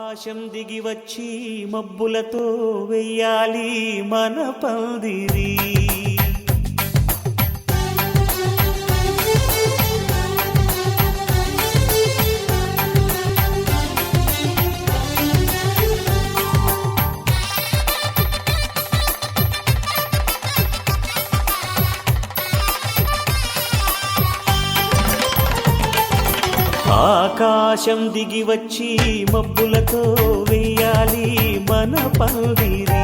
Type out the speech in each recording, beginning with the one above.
ఆకాశం దిగి వచ్చి మబ్బులతో వెయ్యాలి మన పందిరి. ఆకాశం దిగి వచ్చి మబ్బులతో వెయ్యాలి మన పందిరి.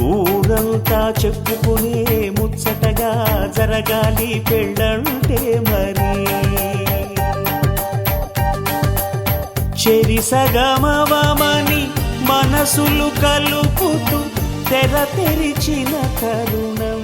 ఊరంతా చెప్పుకునే ముచ్చటగా జరగాలి పెళ్ళంటే మరి. చెరిసగమవమని మనసులు కలుపుతూ తెర తెరిచిన తరుణం.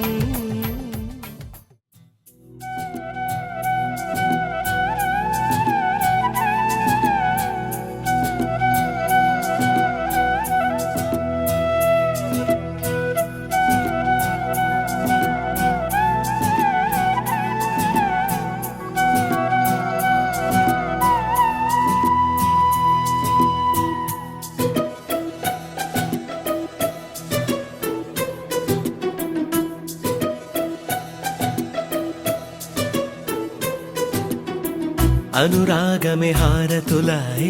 अनुरागमे हारतुलाए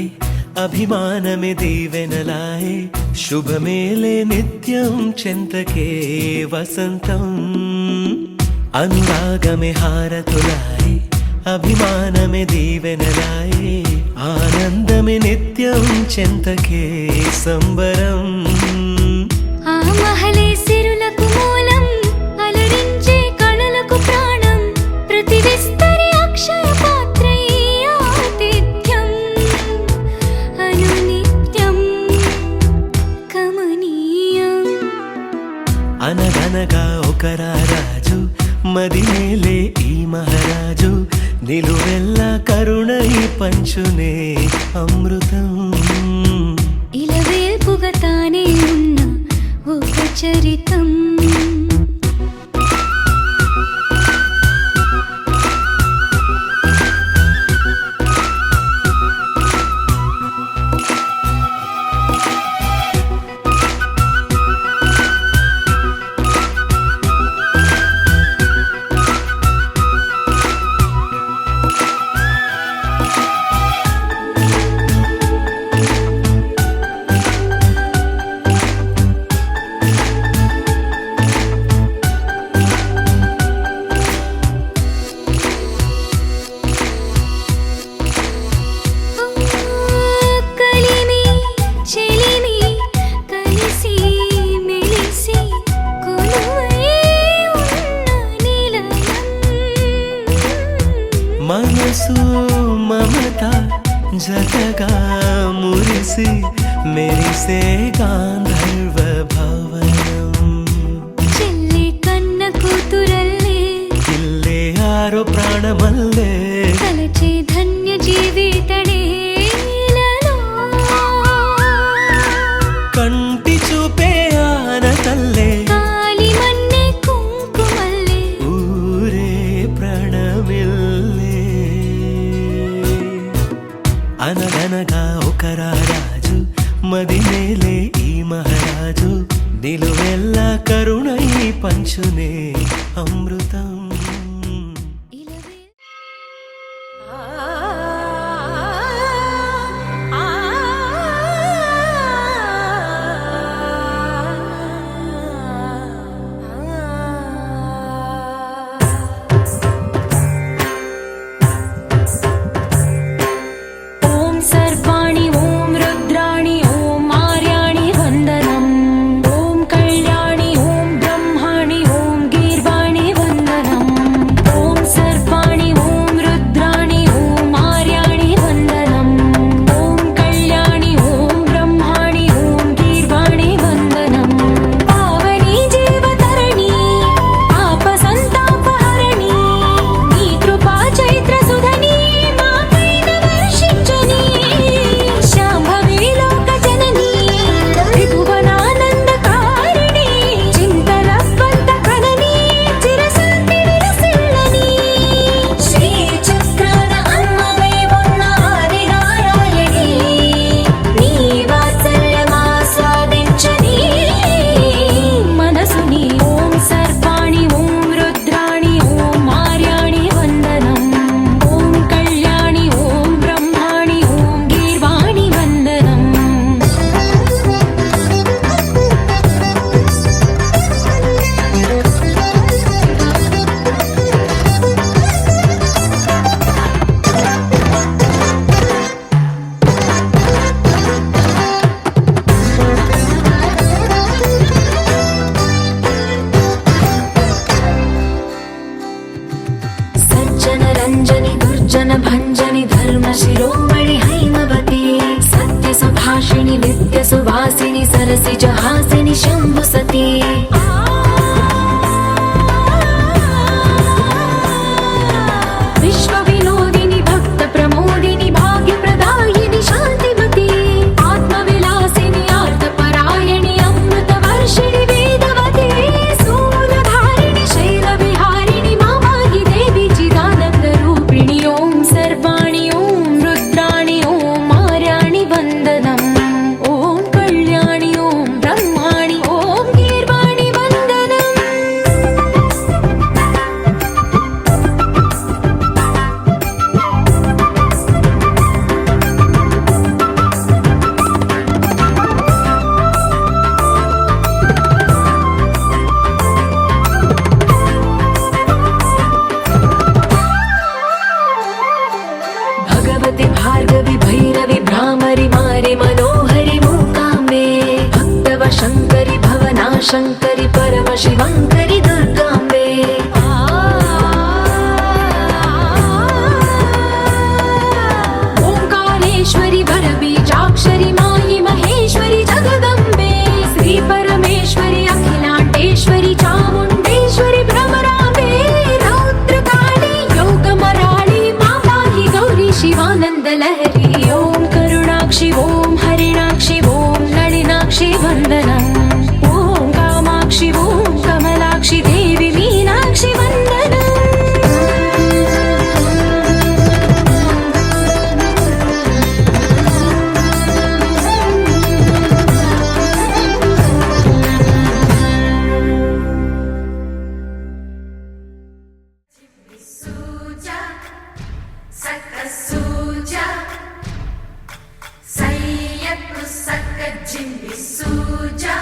अभिमानमे दीवेनलाए शुभमेले नित्यं चिन्तके वसन्तम्. अनुरागमे हारतुलाए अभिमानमे दीवेनलाए आनन्दमे नित्यं चिन्तके संबरम्. आ महले सिरुलकु मूलं अलरिंचे कणलकु प्राणं प्रति विस्तरि अक्षय అనగనగా ఒక రాజు మదినేలే ఈ మహారాజు నిలువెల్ల కరుణై పంచునే అమృతం. ఇలవేల్పుగా తానే ఉన్న ఒక చరితం. మనసు మమత జతగా మురిసి మెరిసే గాంధర్వ భవనం. చెల్లి కన్న కూతురల్లే ఇల్లే ఆరో ప్రాణమల్లే కలచే ధన్య జీవితడే కంటి చూపే ఆనతల్లే కాలి మన్నే కుంకుమల్లే ఊరే ప్రణమిల్లే. అనగనగా ఒక రాజు మదినేలే ఈ మహారాజు నిలువెల్ల కరుణై పంచునే అమృతం. कल्याणी ओम ब्रह्माणि ओम गीर्वाणि वंदनम्. शिरोमणि हैमवती सत्य सुभाषिणि नित्य सुवासिनि सरसि जहासिनि शम्भुसती विश्व विनोदिनि भक्त प्रमोदिनि भाग्य प्रदायिनि शान्तिमती आत्मविलासिनि आर्तपरायणि अमृत वर्षिणि वेदवती स्थूलधारिणि शैलविहारिणि मामाहि देवी चिदानन्द रूपिणि ॐ सर्वाणि ॐ रुद्राणि ॐ मार्याणि वन्दनम् ॐ कल्याणि ॐ ब्रह्माणि ॐ गीर्वाणि वन्दनम् भगवति भार्गवि भैरवि भ्रामरि मारि मनोहरि मूकाम्बे भक्तव शङ्करि भवना शङ्करि परम शिवङ्करि दुर्गाम्बे ओङ्कारेश्वरि वरबीजाक्षरि मायि महेश्वरि जगदम्बे श्री परमेश्वरि अखिलाण्डेश्वरि चामुण्डेश्वरि भ्रमराम्बे रौद्रकाळि योगमराळि माताहि गौरी शिवानन्द लहरी ॐ करुणाक्षि ॐ हरिणाक्षि ॐ नളിनाक्षि वन्दनम् ॐ कामाक्षि ॐ कमलाक्षि देवी Meenakshi वन्दनम् Suja, saka suja, sayyaku saka jimbi suja,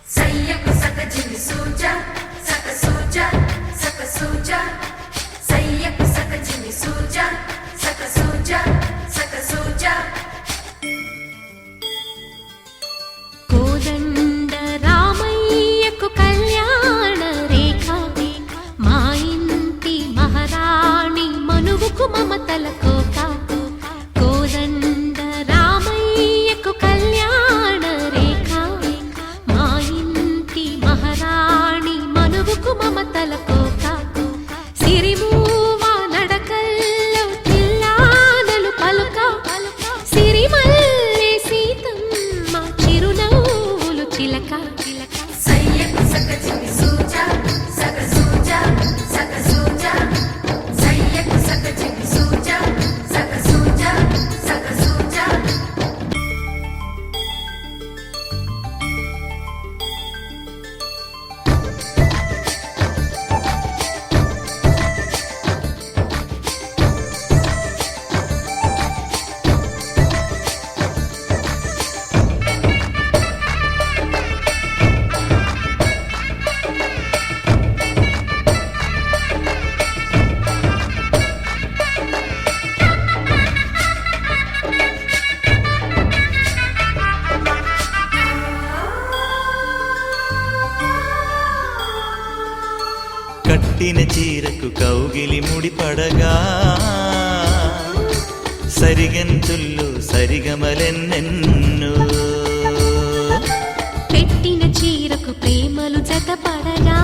sayyaku saka jimbi suja, saka suja, saka suja, sayyaku saka jimbi suja, saka suja, saka suja. కోదండ రామయ్యకు కళ్యాణ రేఖ మా ఇంటి మహారాణి మనువుకు మమతల కోక కోదండ రామయ్యకు కళ్యాణ రేఖ మా ఇంటి మహారాణి మనువుకు మమతల కోక సిరిమూవ నడకల్లో తిల్లానలు పలుక సిరిమల్లె సీతమ్మ చిరునవ్వులు చిలక Sayyaku saka jimbi suja, saka suja, saka suja, sayyaku saka jimbi suja, saka suja, saka suja. కట్టిన చీరకు కౌగిలి ముడిపడగా సరిగంతుల్లో సరిగమలెన్నెన్నో పెట్టిన చీరకు ప్రేమలు జతపడగా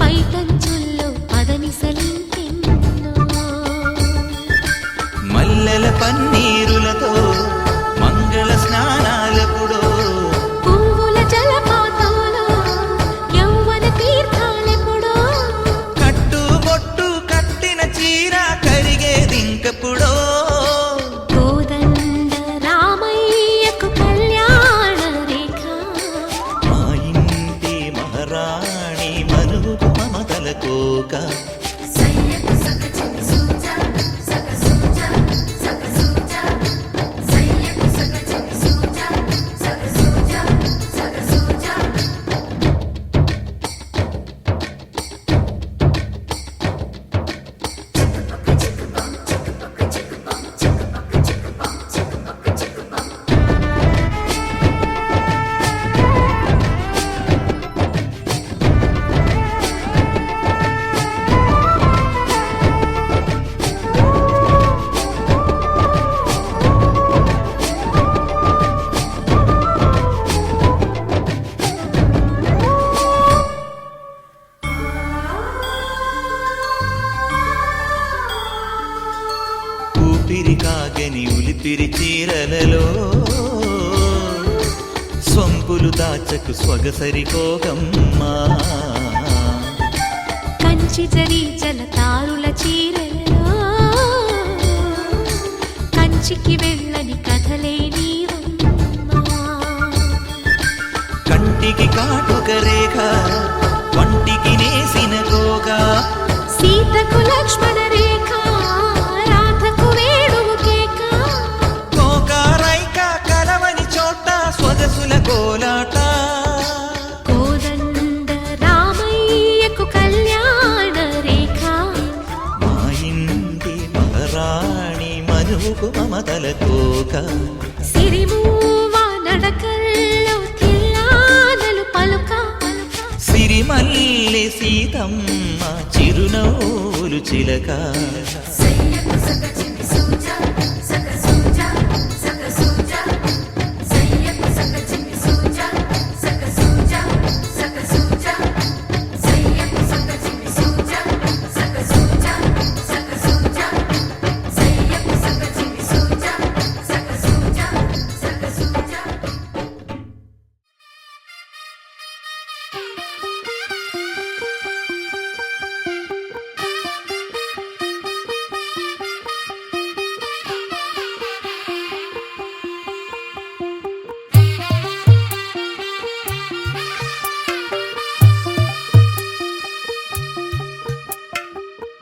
పైటంచుల్లో పదనిసలింకెన్నో మల్లెల పన్నీరులతో మంగళ స్నానాలెప్పుడో పువ్వుల జలపాతంలో యౌవన తీర్థాలెప్పుడో కట్టుబొట్టు కట్టిన చీర కరిగేదింకప్పుడో కోదండ రామయ్యకు కళ్యాణ రేఖ మా ఇంటి ఊపిరి కాగని ఉలిపిరి చీరలలో స్వంపులు దాచకు స్వగసరి కోగమ్మా కంచి జరి జలతారుల చీరలలో కంచికి వెళ్ళని కథలే నీవమ్మా కంటికి కాటుక రేఖ వంటికి నేసిన గోగా సీతకు లక్ష్మణ రేఖ రాధకు వేణువు కేక కోకారైక కలవని చోట స్వగసుల కోలాట కోదండ రామయ్యకు కళ్యాణ రేఖ మా ఇంటి మహారాణి మనువుకు మమతల కోక సిరిమూవ నడకల్లో తిల్లానలు పలుక సిరిమల్లె సీతమ్మ చిరునవ్వులు చిలక సయ్యకు సక చిన్ని సూజా సక సూజా సక సూజా సయ్యకు సక చిన్ని సూజా సక సూజా సక సూజా సయ్యకు సక చిన్ని సూజా సక సూజా సక సూజా సయ్యకు సక చిన్ని సూజా సక సూజా సక సూజా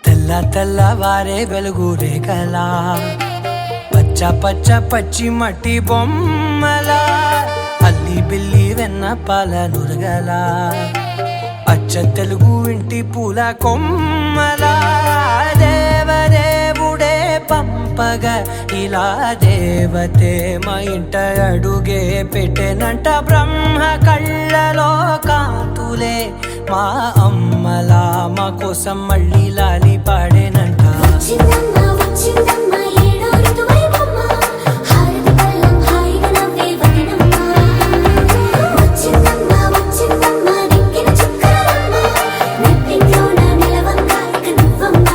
తెల్ల తెల్లవారే వెలుగు రేఖలా పచ్చ పచ్చ పచ్చి మట్టి బొమ్మలా అల్లి బిల్లి వెన్న పాల నురగలా అచ్చ తెలుగు ఇంటి పూల కొమ్మలా దేవదేవుడే పంపగా ఇలా దేవతే మా ఇంట అడుగే పెట్టెనంట బ్రహ్మ కళ్ళలో కాంతులే మా అమ్మలా మా కోసం మళ్ళీ లాలి పాడేనంట వచ్చిందమ్మ వచ్చిందమ్మ ఏడో ఋతువైవమ్మ హారతి పళ్ళం హాయిగా నవ్వే వదనమ్మ వచ్చిందమ్మ వచ్చిందమ్మ నెక్కిన చుక్కలమ్మ నెట్టింట్లోన నిలవంగా ఇక నువ్వమ్మ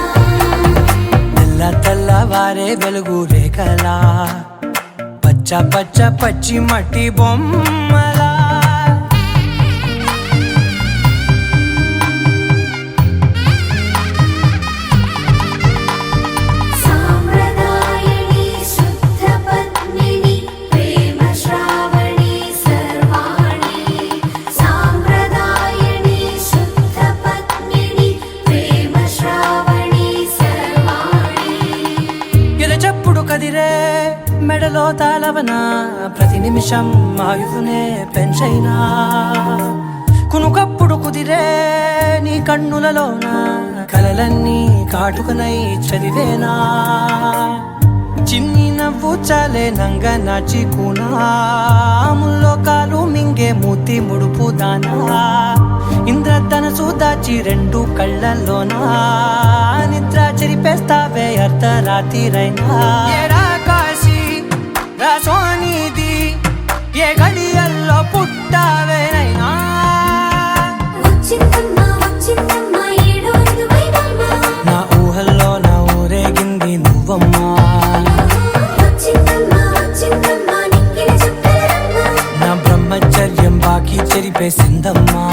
తెల్ల తెల్లవారే వెలుగు రేఖలా పచ్చ పచ్చ పచ్చి మట్టి బొమ్మలా సాంప్రదాయని శుద్ధ పద్మిని ప్రేమ శ్రావణి సర్వాణి సాంప్రదాయని శుద్ధ పద్మిని ప్రేమ శ్రావణి సర్వాణి ఎరచప్పుడు కదిరే మెడలో తాళవన ప్రతి నిమిషం ఆయుధునే పెంచైనా కునుకప్పుడు కుదిరే నీ కన్నులలోన కలలన్నీ కాటుకనై చదివేనా చిన్ని నవ్వు చాలే నంగ నాచి కూనాముల్లో కాలు మింగే మూతి ముడుపు దానా ఇంద్రధనసు దాచి రెండు కళ్ళల్లోనా నిద్ర చెరిపేస్తావే అర్ధరాత్రిరైనా ఏరా కాశీ రా సోనిది ఏ గడియల్లో పుట్టావేనైనా వచ్చిందమ్మ వచ్చిందమ్మ ఏడో ఋతువైవమ్మ నా ఊహల్లో నా ఊరేగింది నువ్వమ్మా వచ్చిందమ్మ వచ్చిందమ్మ నెక్కిన చుక్కలమ్మ నా బ్రహ్మచర్యం బాకీ చెరిపేసిందమ్మా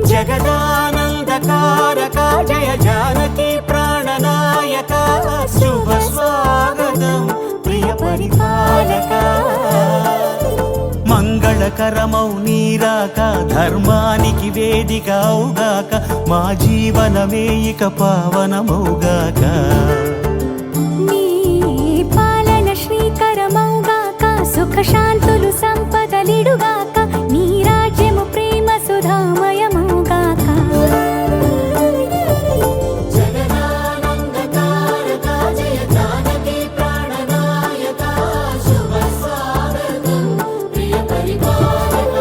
జగదానంద జగదానందకారక జయ జానకి ప్రాణనాయక శుభ స్వాగతం ప్రియ పరిపాలక మంగళకరమౌ నీరాక ధర్మానికి వేదిక అవుగాక మా జీవనమే ఇక పావనమౌగాక నీ పాలన శ్రీకరమౌగాక సుఖ శాంతులు సంపదలిడుగాక నీ రాజ్యము ప్రేమ సుధామయమౌగాక జగదానందకారక జయ జానకి ప్రాణనాయక శుభ స్వాగతం ప్రియ పరిపాలక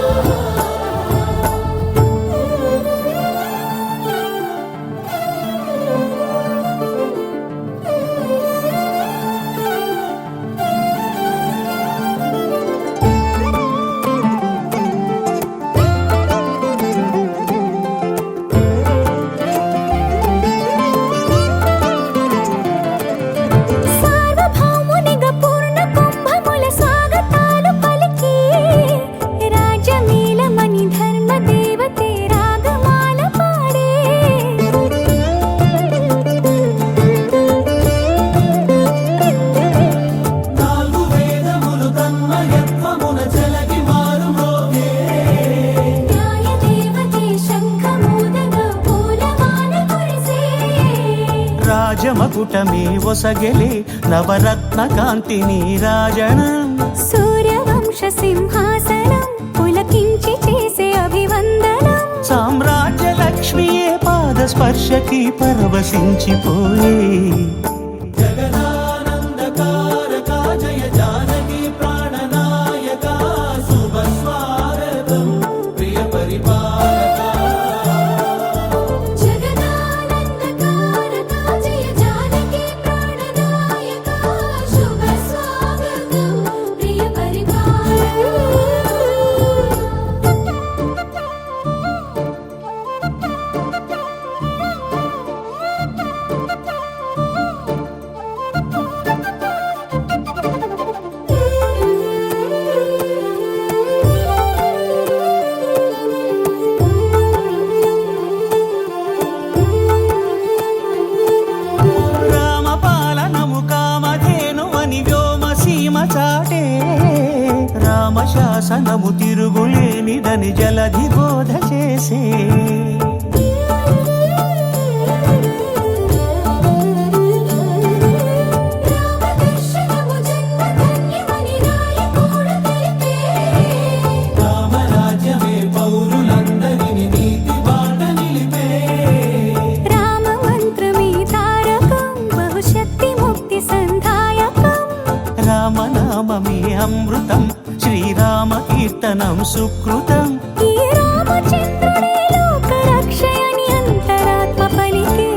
సార్వభౌమునిగా పూర్ణ కుంభముల స్వాగతాలు పలికి రాజమేళమణి ధర్మ దేవతే రాగమాల పాడే నాలుగు వేదములు తన్మయత్వమున జలగి మారు మోగే న్యాయ దేవతే శంఖమూదగా పూలమాల కురిసే రాజమకుటమే ఒసగెలే నవరత్న కాంతి నీరాజనం సూర్యవంశ సింహాసనం పులకించి చేసే అభివందనం సామ్రాజ్య లక్ష్మియే పాద స్పర్శకి పరవశించిపోయే జగదానందకారక జయ జానకి ప్రాణనాయక శుభ స్వాగతం ప్రియ పరిపాలక జగదానందకారక జయ జానకి ప్రాణనాయక శుభ స్వాగతం ప్రియ పరిపాలక రామపాలనము కామధేను అని వ్యోమసీమ చాటే రామశాసనము తిరుగులేనిదని జలధి బోధ చేసే రామదర్శనము జన్మధన్యమని నాయకుడు తెలిపే రామరాజ్యమే పౌరులందరిని నీతి బాట నిలిపే రామ మంత్రమే తారకం బహుశక్తి ముక్తి సంధాయకం రామనామమే అమృతం శ్రీరామ కీర్తనం సుకృతం ఈ రామచంద్రుడే లోక రక్షయని అంతరాత్మ పలికే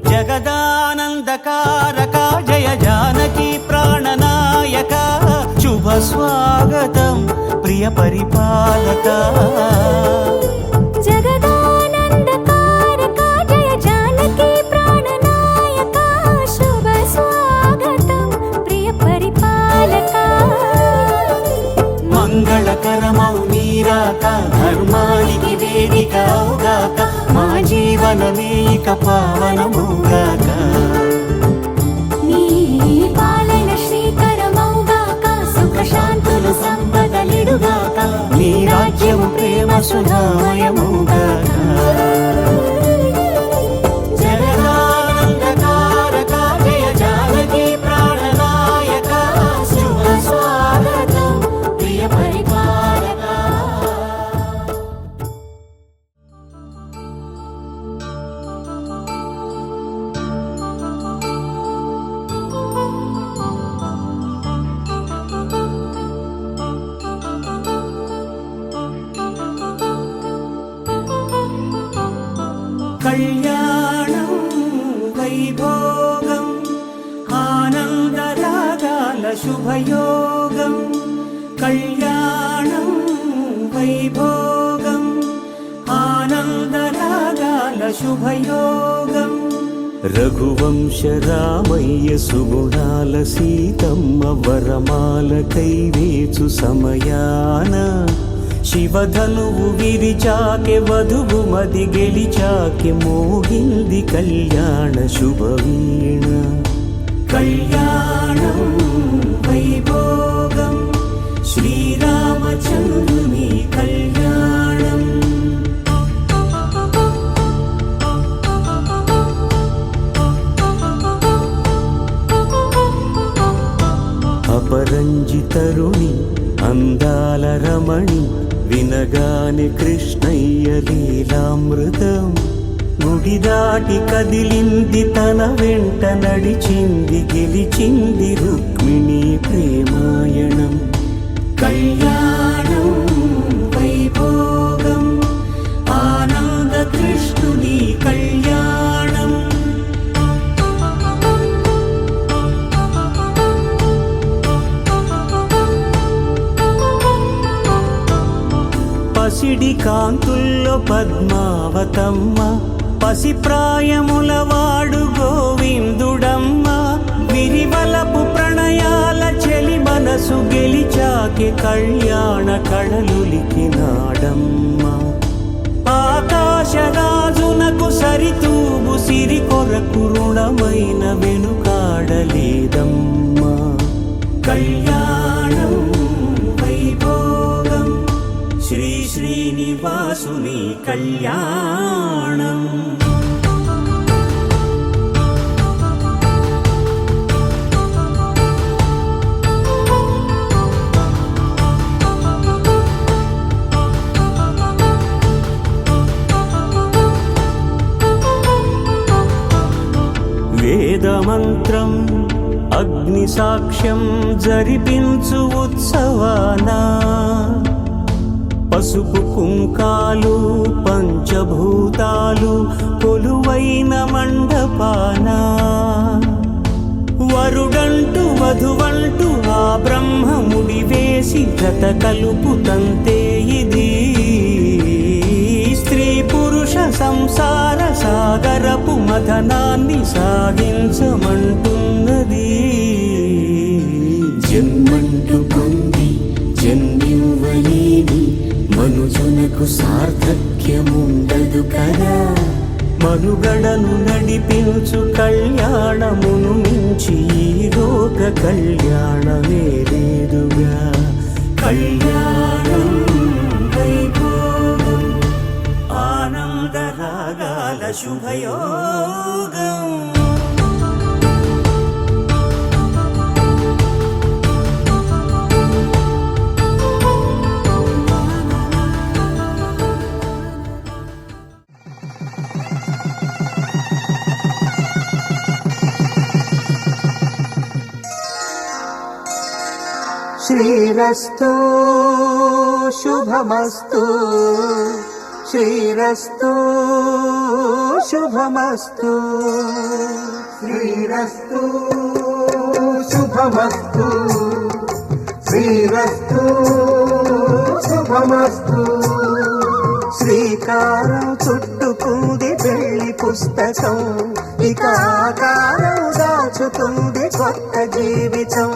జగదానందకారక జయ జానకి ప్రాణనాయక శుభ స్వాగతం ప్రియ పరిపాలక జగదానందకారక జయ జానకి ప్రాణనాయక శుభ స్వాగతం ప్రియ పరిపాలక మంగళకరమౌ నీరాక ధర్మానికి వేదిక అవుగాక మా జీవనమే ఇక పావనమౌగాక నీ పాలన శ్రీకరమౌగాక సుఖ శాంతులు సంపదలిడుగాక నీ రాజ్యము ప్రేమ సుధామయమౌగాక జగదానందకారక జయ జానకి ప్రాణనాయక శుభ స్వాగతం ప్రియ పరిపాలక కళ్యాణం వైభోగం ఆనందరాగాల శుభయోగం కళ్యాణం వైభోగం ఆనందరాగాల శుభయోగం రఘువంశ రామయ్య సుగుణాల సీతమ్మ వరమాల కైవేచు సమయాన శివధనువు విరిచాకె వధువు మది గెలిచాకె మోగింది కళ్యాణ శుభవీణ కళ్యాణం వైభోగం శ్రీరామచంద్రుని కళ్యాణం అపరంజి తరుణి అందాల రమణి వినగాని కృష్ణయ్య లీలామృతం గుడి దాటి కదిలింది తన వెంట నడిచింది గెలిచింది రుక్మిణి ప్రేమాయణం కళ్యాణం వైభోగం ఆనంద కృష్ణుని కళ్యాణం పసిడి కాంతుల్లో పద్మావతమ్మ పసిప్రాయముల వాడు గోవిందుడమ్మ విరివలపు ప్రణయాల చెలి మనసు గెలిచాకే కళ్యాణ కళలులికినాడమ్మ ఆకాశరాజునకు సరితూగు సిరి కొరకు రుణమైన వెనుకాడలేదమ్మా కళ్యాణం వైభోగం శ్రీ శ్రీనివాసుని కళ్యాణం వేదమంత్రం అగ్ని సాక్ష్యం జరిపించు ఉత్సవానా పసుపు కుంకాలు పంచభూతాలు కొలువైన మండపాన వరుడంటూ వధువంటూ ఆ బ్రహ్మముడి వేసి జత కలుపుతంతే ఇది స్త్రీ పురుష సంసార సాగరపు మథనాన్ని సాగించమంటున్నది జన్మంటూ పొంది జన్మివ్వలేని మనుజునకు సార్థక్యముండదు కదా మనుగడను నడిపించు కళ్యాణమును మించి ఈ లోక కళ్యాణమే లేదుగా కళ్యాణం వైభోగం ఆనందరాగాల శుభయోగం శ్రీరస్తు శుభమస్తు శ్రీరస్తు శుభమస్తు శ్రీరస్తు శుభమస్తు శ్రీరస్తు శుభమస్తు శ్రీకారం చుట్టుకుంది పెళ్లి పుస్తకం ఇక ఆకారం దాచుతుంది కొత్త జీవితం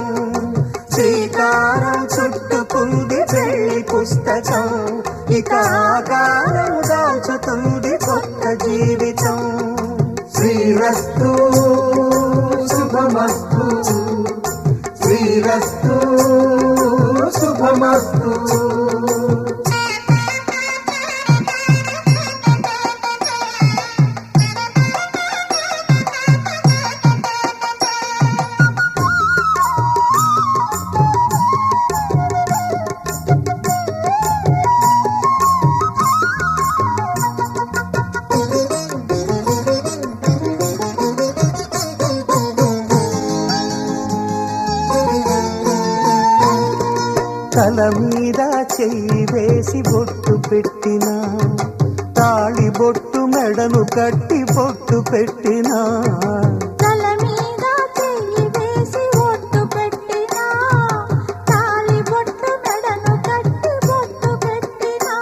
శ్రీకారం చుట్టుకుంది పెళ్లి పుస్తకం ఇక ఆకారం దాచుతుంది కొత్త జీవితం శ్రీరస్తు శుభమస్తు శ్రీరస్తు శుభమస్తు తల మీద చెయ్యి వేసి బొట్టు పెట్టినా తాళి బొట్టు మెడను కట్టి బొట్టు పెట్టినా తల మీద చెయ్యి వేసి బొట్టు పెట్టినా తాళి బొట్టు మెడను కట్టి బొట్టు పెట్టినా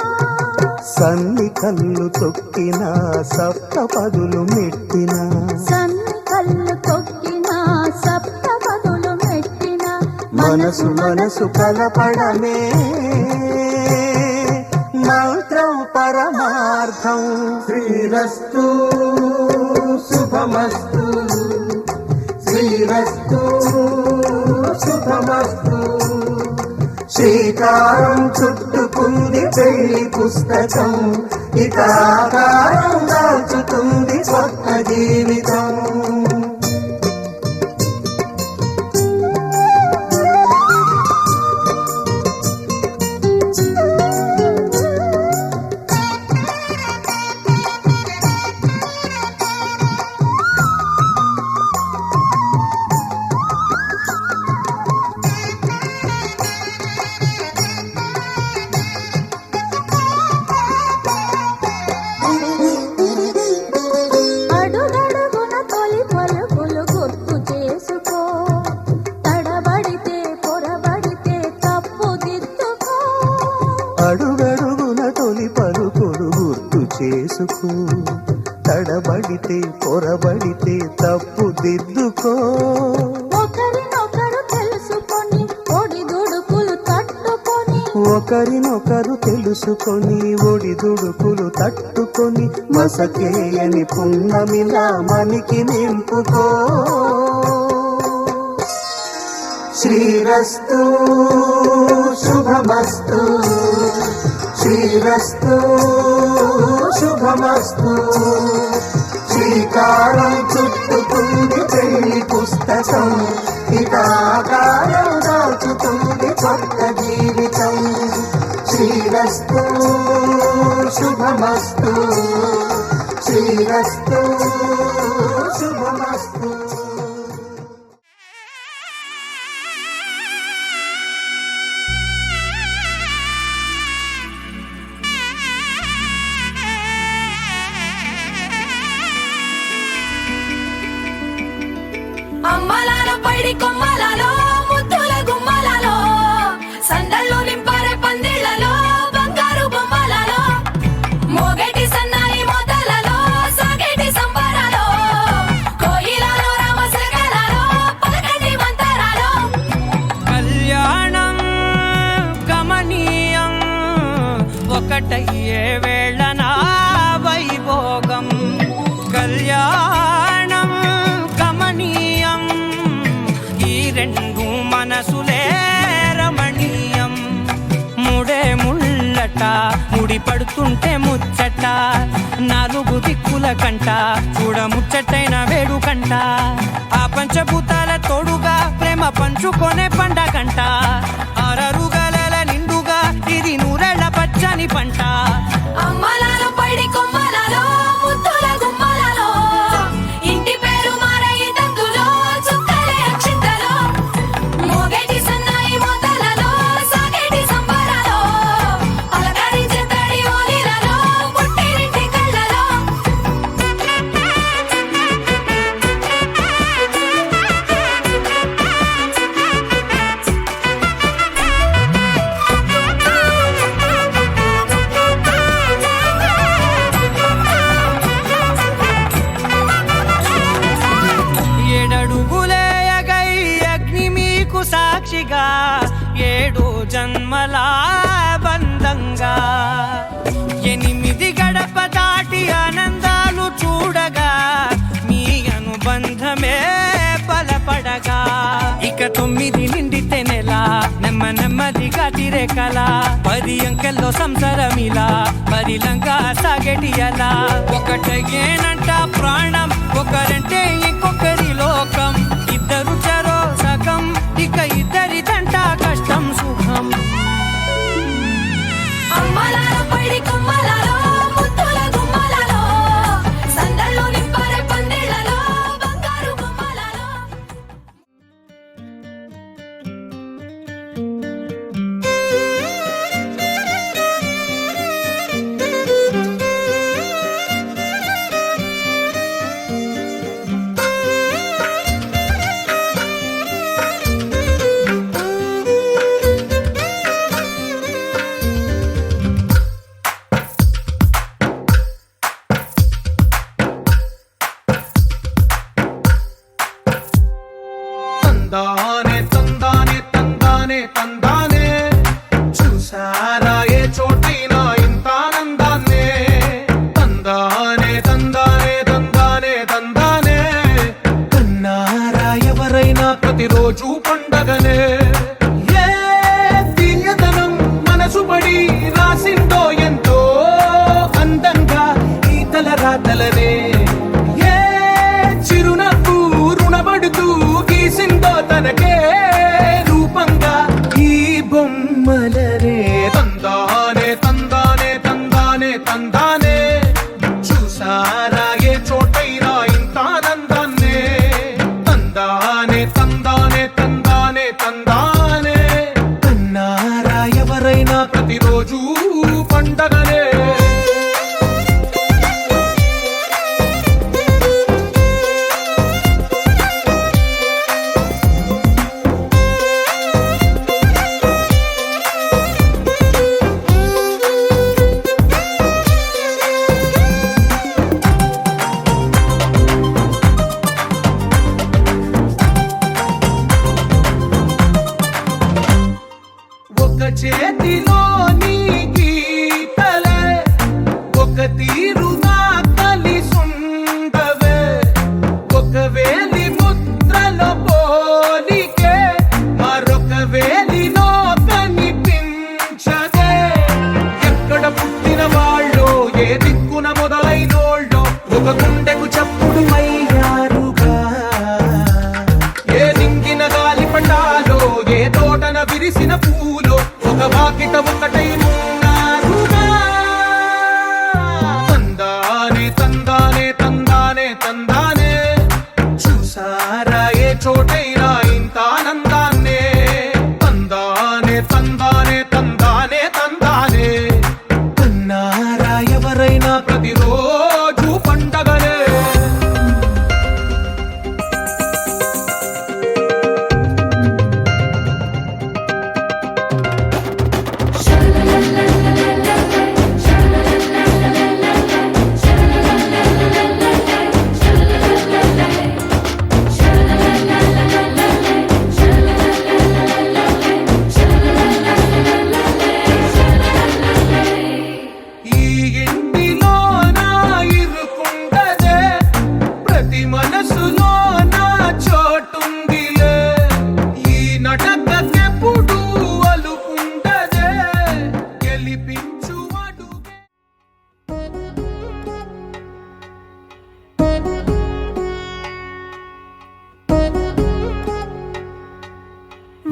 సన్ని కళ్ళు తొక్కినా సప్త పదులు మెట్టినా సన్ని కళ్ళు తొక్కినా సప్త పదులు మెట్టినా మనసు మనసు కలపడమే మంత్రం పరమార్థం. శ్రీరస్తు శుభమస్తు, శ్రీరస్తు శుభమస్తు. శ్రీకారం చుట్టుకుంది పెళ్లి పుస్తకం, ఇక ఆకారం దాల్చుతుంది కొత్త జీవితం. అడుగడుగున తొలి పలుకులు గుర్తు చేసుకో, తడబడితే పొరబడితే తప్పు దిద్దుకో. అడుగడుగున తొలి పలుకులు గుర్తు చేసుకో, తడబడితే పొరబడితే తప్పు దిద్దుకో. ఒకరినొకరు తెలుసుకొని ఒడిదుడుకులు తట్టుకొని, ఒకరినొకరు తెలుసుకొని ఒడిదుడుకులు తట్టుకొని మసకేయని పున్నమిలా మనికి నింపుకో. శ్రీరస్తు శుభమస్తు, శ్రీరస్తు శుభమస్తు. శ్రీకారం చుట్టుకుంది పెళ్లి పుస్తకం, ఇక ఆకారం దాచుతుంది కొత్త జీవితం. శ్రీరస్తు శుభమస్తు, శ్రీరస్తు శుభమస్తు. అమ్మలాల పైడి కొమ్మలలో ముద్దుల గుమ్మలలో సందళ్ళు నింపారే పందిళ్లలో బంగారు బొమ్మలలో మోగేటి సన్నాయి మోతలలో సాగేటి సంబరాలో కోయిలలో రామశకలలో పలకండి మంతరాలో. కళ్యాణం గమనీయం, ఒకటయ్యే వేళ నా వైభోగం. కళ్యాణం గమనీయం, ఈ రెండు మనసులే రమణీయం. ముడే ముళ్ళట ముడి పడుతుంటే ముచ్చట, నాలుగు దిక్కుల కంట చూడ ముచ్చటైన వేడుకంట. ఆ పంచభూతాల తోడుగా ప్రేమ పంచుకొనే పండగంట. అరరుగలల నిండుగా ఇది నూరెళ్ళ పచ్చని పంట. అమ్మలాల పైడి కొమ్మలలో ముద్దుల గుమ్మలలో ఇంటి పేరు మారయి తందులో చుక్కలే అక్షింతలో మోగేటి సన్నాయి మోతలలో సాగేటి సంబరాలో అలకరించే తడి ఓలిలలో పుట్టినింటి కళ్ళలో. ఏడడుగులేయగై అగ్ని మీకు సాక్షిగా, ఏడు జన్మల బంధంగా. 8 గడప దాటి ఆనందాలు చూడగా, మీ అనుబంధమే బలపడగా. ఇక 9 నిండితే నెల నెమ్మదిగా తిరేకల. 10 అంకెల్లో సంసారమిలా పరిలంగా సాగేటి అలా. ఒకటేనంట ప్రాణం, ఒకరంటే ఇంకొకరి లోకం. ఇద్దరు చరో సగం, ఇక ఇద్దరిదంట కష్టం సుఖం. అమ్మలాల పైడి కొమ్మలలో ముద్దుల గుమ్మలలో సందళ్ళు నింపారే పందిళ్లలో బంగారు బొమ్మలలో. తందానే తందానే తందానే తందానే కన్నారా ఎవరైనా ప్రతిరోజు పండగనే ఏ తీయదనం మనసు పడి రాసిందో ఎంతో అందంగా ఈ తలరాతలనే ఏ చిరునవ్వు రుణపడుతూ గీసిందో తనకే రూపంగా ఈ బొమ్మలనే తందానే తందానే తందానే తందానే చూసారా ఏ చోటైనా ఇంత ఆనందాన్నే తందానే తందానే తందానే తందానే కన్నారా ఎవరైనా ప్రతిరోజు పండగనే ఒక చేతిలోని గీతలే ఒక తీరుగా కలిసుండవే ఒక వేలి ముద్రలో పోలికే మరొక వేలిలో కనిపించదే ఎక్కడ పుట్టిన వాళ్ళో ఏ దిక్కున మొదలైనోళ్ళో ఒక గుండెకు చప్పుడు అయ్యారుగా ఏ నింగిన గాలి పటాలో ఏ తోటన విరిసిన పూలో ఒక వాకిట ఒకటై ఉన్నారుగా తందానే తందానే తందానే తందానే చూసారా ఏ చోటైనా ఇంత ఆనందాన్నే తందానే తందానే తందానే తందానే కన్నారా ఎవరైనా ప్రతిరోజు పండగనే ఈ ఇంటిలో నా ఇరుకుండదే ప్రతి మనసులో నా చోటుందిలే ఈ నటకెప్పుడు అలుకుండదే గెలిపించు అడుగే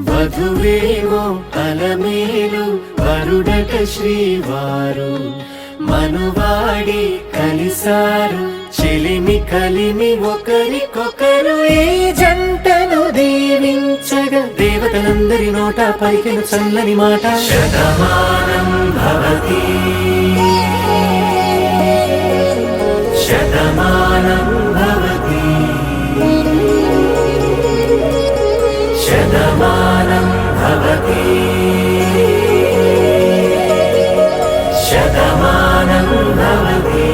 వధువేవో అలమేలు వరుడట శ్రీవారు మనువాడి కలిసారు చెలిమి కలిమి ఒకరికొకరు ఈ జంటను దీవించగా దేవతలందరి నోట పలికిన చల్లని మాట శతమానం భవతి శతమానం భవతి శతమానం భవతి శతమానం భవతి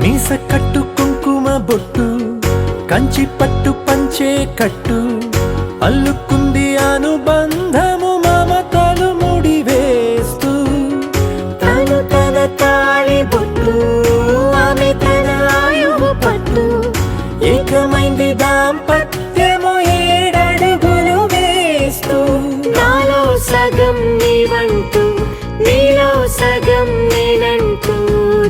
మీస కట్టు కుంకుమ బొట్టు కంచి పట్టు పంచే కట్టు అల్లుకుంది అనుబంధము మమతలు ముడివేస్తూ తను తన తాళి బొట్టు ఆమె తన ఆయువు పట్టు ఏకమైంది దాంపత్యము ఏడడుగులు వేస్తూ నాలో సగం నీవంటూ నీలో సగం నేనంటూ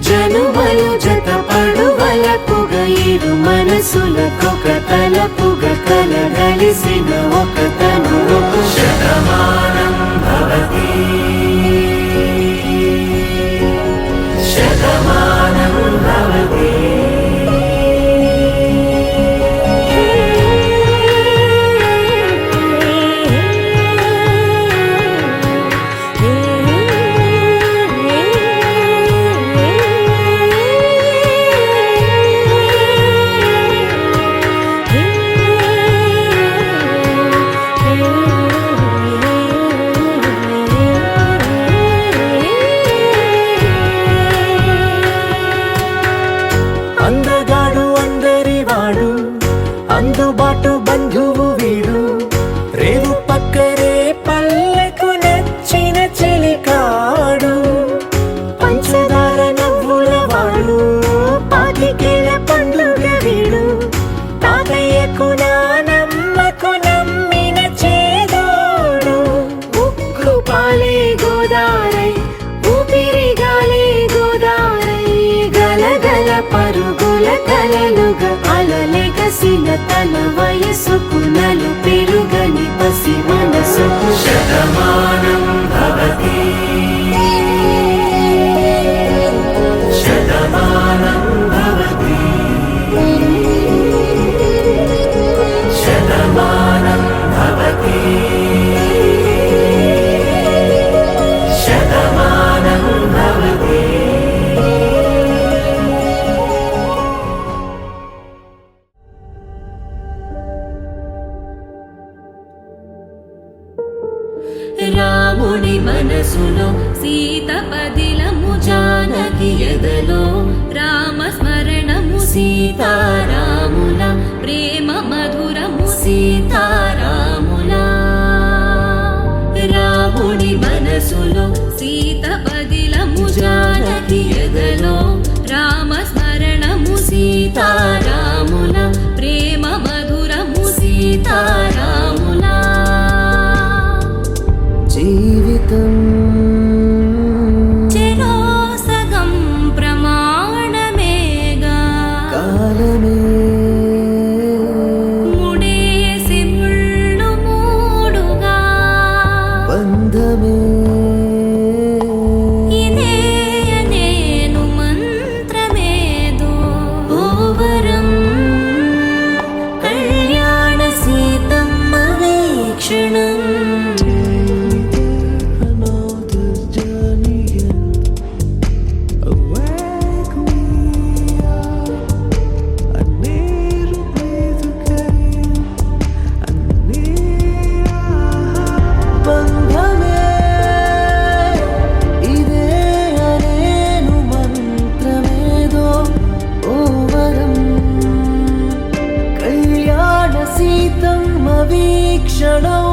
జనుమలు జతపడువలపుగా ఇరు మనసులకొక తలపుగా కలగలిసిన ఒక తను శతమానం భవతి శతమానం భవతి కలలుగా అలలెగసిన తన వయసుకు నలు పెరుగని పసి మనసుకు శతమానం భవతి శతమానం భవతి శతమానం భవతి శతమానం భవతి. రాముని మనసులో సీత పదిలము జానకి ఎదలో రామ స్మరణము సీతారాముల ప్రేమ మధురము సీతారాముల రాముని మనసులో సీత పదిలము జానకి ఎదలో రామ స్మరణము సీతారాముల ప్రేమ మధురము సీతారాముల జీవితం చెరో సగం ప్రమాణమేగా కాలమే ముడేసి ముళ్ళు మూడుగా బంధమే ఇదే నేను మంత్రమేదో ఓవరం కళ్యాణ Seethamma వీక్షణం another journey awake me I need to breathe again I need బంధమే ఇదే అనేను మంత్రమేదో ఓవరం కళ్యాణ సీతమ్మ వీక్షణం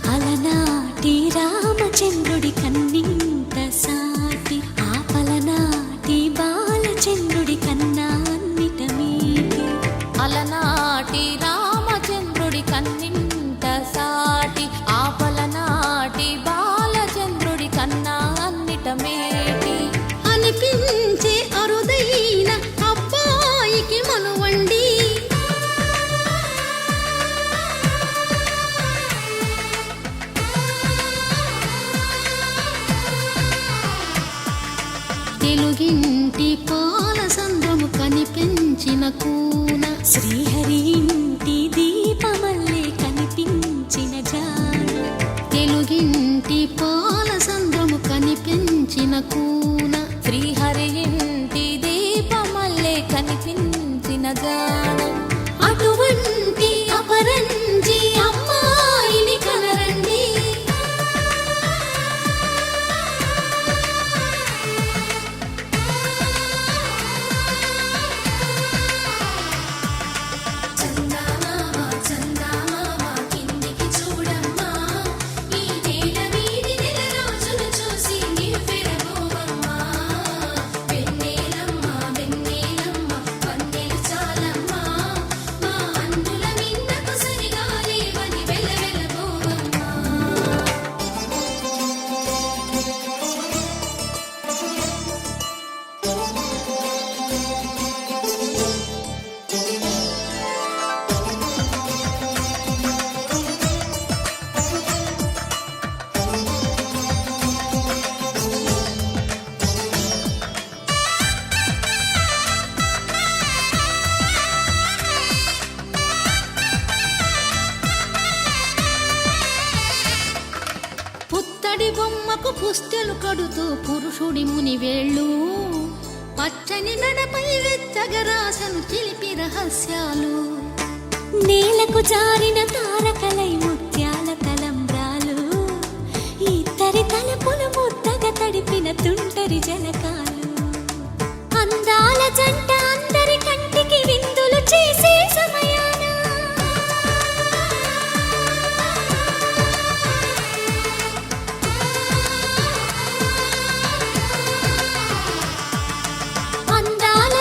అలనాటి రామచంద్రుడి కన్నింత సాటి ఆపలనాటి బాలచంద్రుడి కన్నా అన్నిట మీటి అలనాటి రామచంద్రుడి కన్నింత సాటి ఆపలనాటి బాలచంద్రుడి కన్నా అన్నిట మేటి అనిపించే అరుదైన అబ్బాయికి మనువండి తెలుగింటి పాల సంద్రము కనిపించిన కూన శ్రీహరి ఇంటి దీపమల్లే కనిపించిన జాన తెలుగింటి పాల సంద్రము కనిపించిన కూన శ్రీహరి ఇంటి దీపమల్లే కనిపించిన గానం అటువంటి అపరంజి అమ్మాయిని కనరండి చందమామ చందమామ కిందికి చూడమ్మా ఈ నేల మీది నెల రోజులు చూసి నివ్వెరబోవమ్మా వెన్నెలమ్మ వెన్నెలమ్మ వన్నెలు చాలమ్మా మా అందుల మిన్నకు సరిగా లేవని వెలవెలబోవమ్మా పుత్తడి బొమ్మకు పుస్తెలు కడుతూ పురుషుడి ముని వేళ్ళు పచ్చని మెడపై వెచ్చగరాసను చిలిపి రహస్యాలు నేలకు జారిన తారకలై ముత్యాల తలంబ్రాలు ఇద్దరి తలపులు ముద్దగా తడిపిన తుంటరి జలకాలు అందాల జంట అందరి కంటికి విందులు చేసే సమయాన అందాల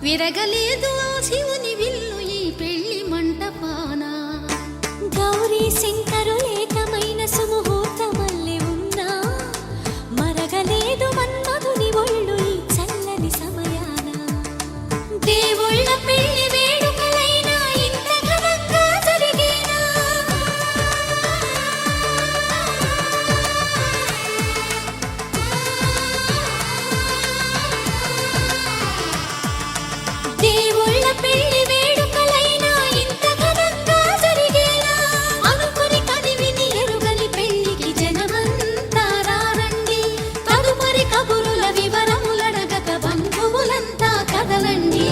విరగలేదు ఆ శివుని విల్లు ఈ పెళ్లి మంటపాన. గౌరీ శంకరు ఏకమైన సుముహూర్తమల్లె ఉన్నా మరగలేదు మన్మధుని ఒళ్ళు ఈ చల్లని సమయాన. దేవుళ్ళ పెళ్లి వేడుకలైనా ఇంత ఘనంగా జరిగేనా? దేవుళ్ళ పెళ్లి వేడుకలైనా ఇంత ఘనంగా జరిగేనా? అనుకుని కనివిని ఎరుగని పెళ్లికి జనమంతా రారండి. తదుపరి కబురుల వివరములడగక బంధువులంతా కదలండి.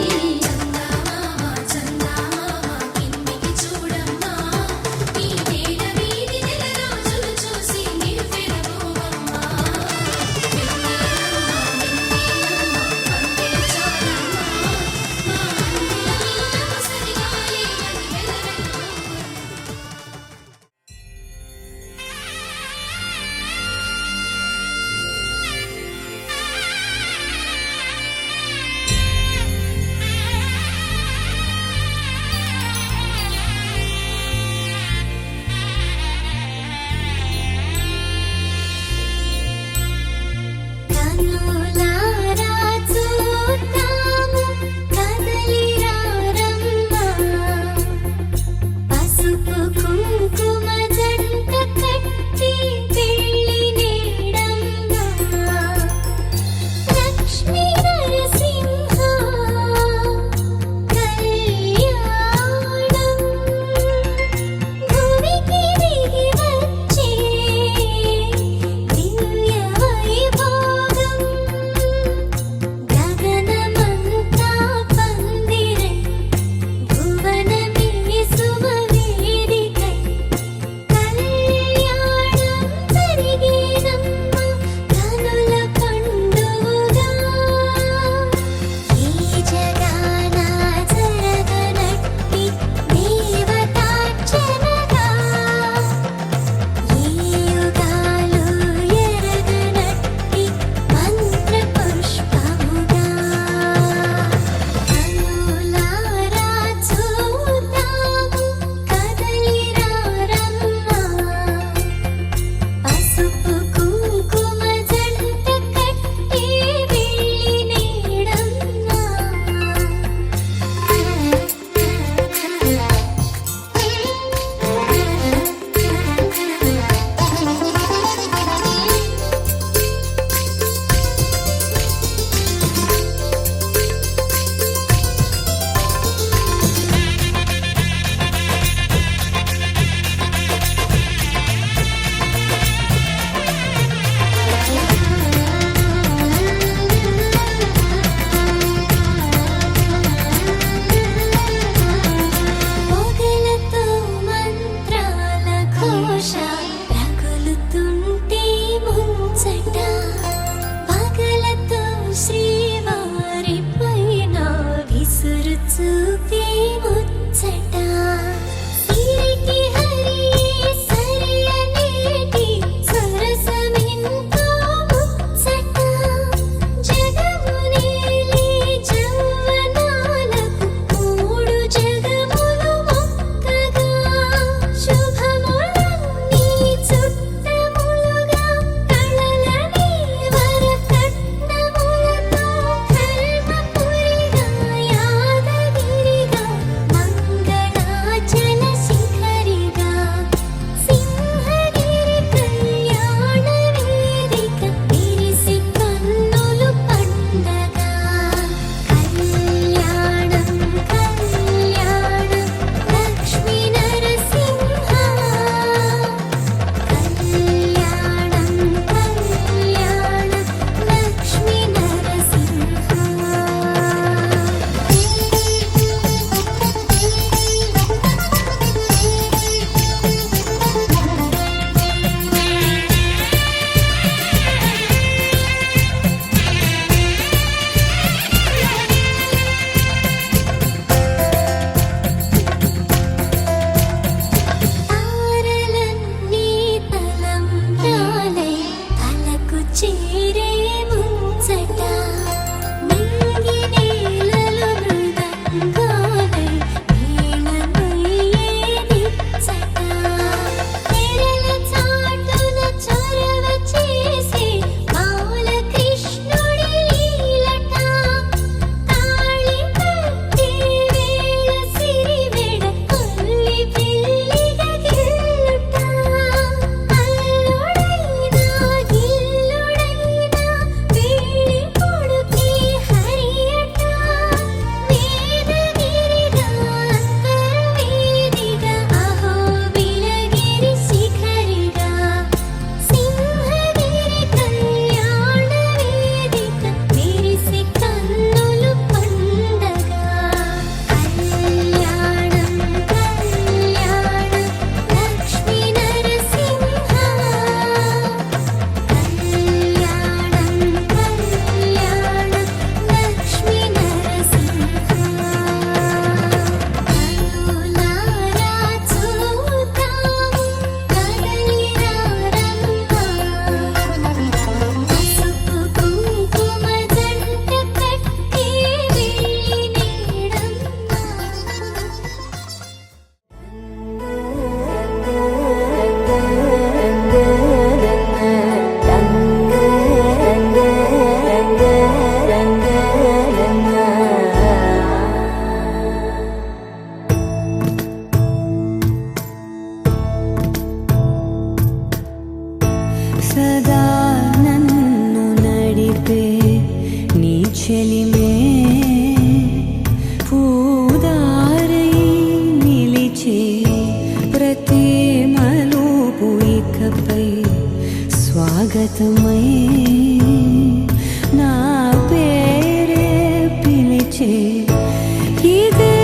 ఇదే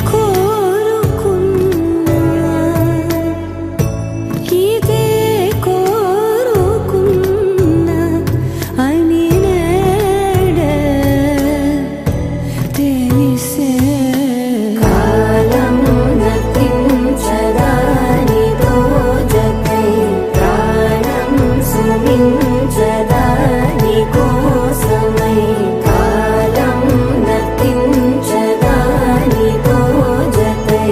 కోరుకున్నా ఇదే కోరుకున్నా అని నేడే తెలిసే కాలం నతించదానితో జతై ప్రాణం సుమించదాని కోసమై కాలం నతించదానితో జతై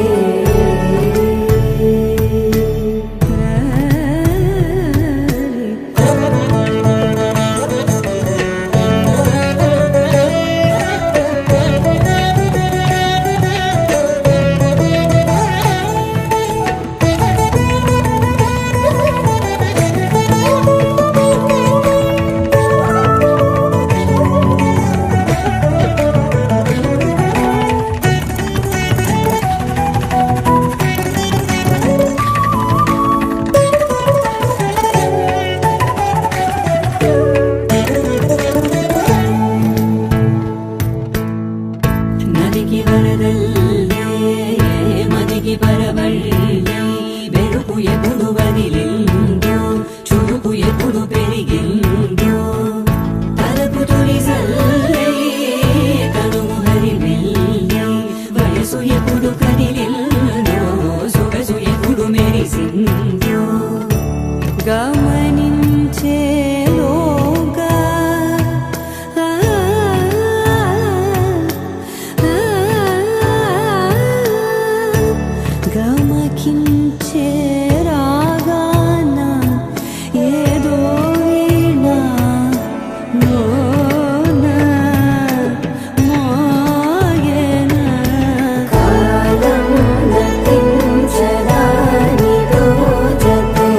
ನದಿಗೆ ವರದಲ್ಲೇ ಮದಿಗೆ ಬರಬಳ್ಳಿ ಬೆರುಕು ಎప్పుడు వదిలిందో చురుకు ఎప్పుడు పెరిగిందో తలపు తొలిసల్లే కనుము హరిమెల్లి వయసు ఎప్పుడు కదిలిందో సొగసు ఎప్పుడు మెరిసిందో గమనించేలోగా గమకించే రాగాన ఏదో వీణ మోన మోయన కాలం నతించదానితో జతై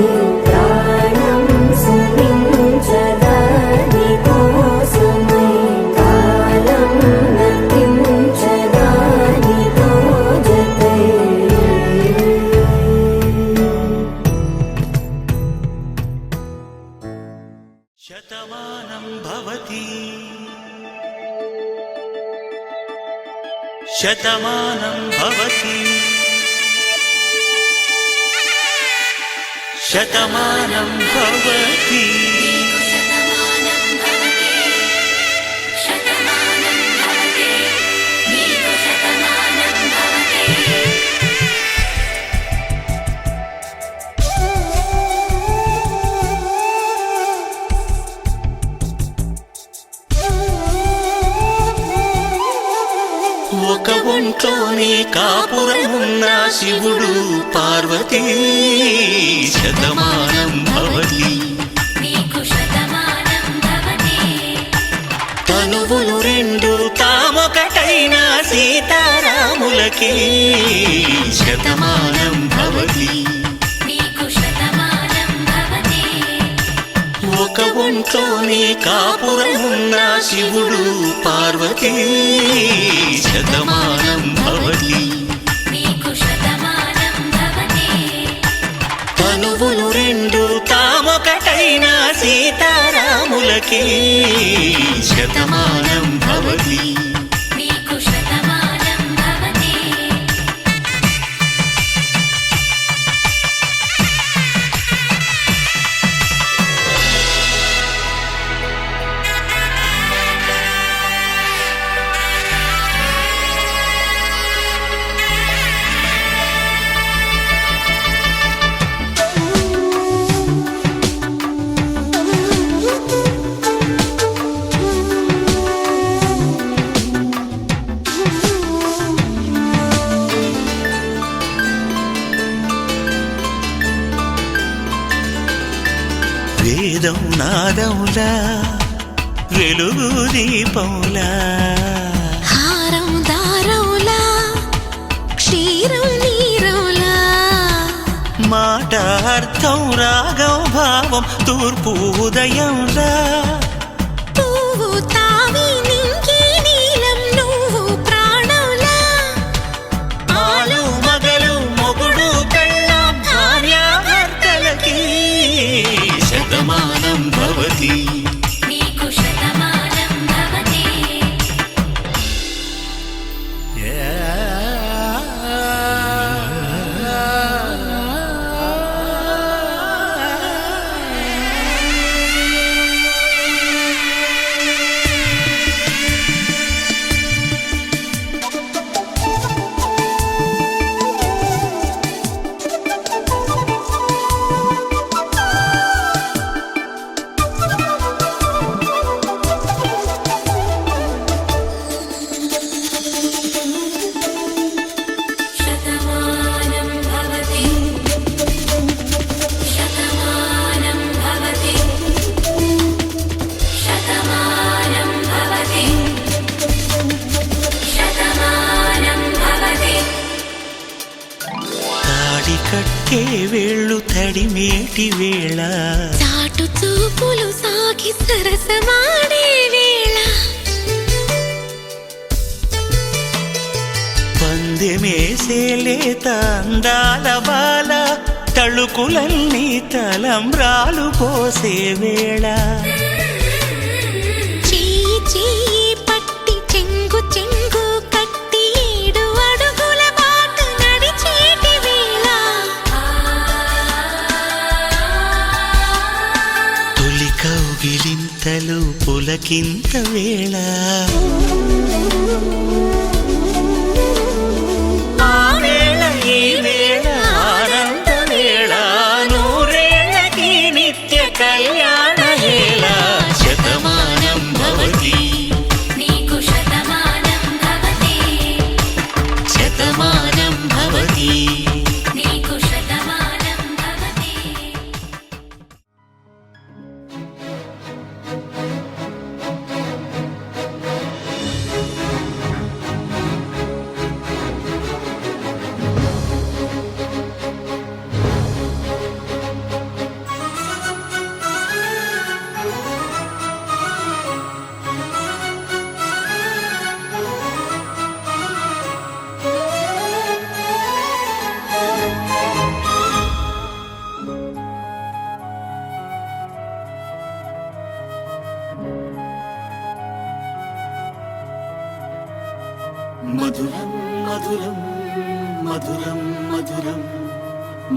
ప్రాణం సుమించదాని కోసమై కాలం నతించదానితో జతై శతమానం భవతి శతమానం భవతి శతమానం భవతి ఒక ఒంట్లోనే కాపురమున్న శివుడు పార్వతీ శతమానం భవతి తనువులు రెండు తామొకటైన సీతారాములకి శతమానం భవతి ఒక ఒంట్లోనే కాపురమున్న శివుడు పార్వతీ శతమానం భవతి తనువులు రెండు తామొకటైన సీతారాములకి శతమానం భవతి వేదం నాదములా వెలుగు దీపములా హారం దారవులా క్షీరం నీరవులా మాట అర్థం రాగం భావం తూర్పు ఉదయంలా పువ్వు తావి నింగి నీలం నువ్వు ప్రాణంలా ఆలు మగలు మొగుడు పెళ్ళాం భార్యాభర్తలకి శతమానం భవతి తాకే వేళ్ళు తడిమేటి వేళ చాటు చూపులు సాగి సరసమాడే వేళ పందెమేసే లేత అందాల బాల తళుకులన్నీ తలంబ్రాలు పోసే వేళ చెయ్యి చెయ్యి పట్టి చెంగు చెంగు కట్టి 7 అడుగుల బాట నడిచేటి వేళ తొలి కౌగిలింతలు పులకింత వేళ ఆ వేళ ఈ వేళ ఆనంద వేళ నూరేళ్ళకి నిత్య కళ్యాణ వేళ శతమానం భవతి నీకు శతమానం భవతి శతమానం భవతి నీకు శతమానం భవతి మధురం మధురం మధురం మధురం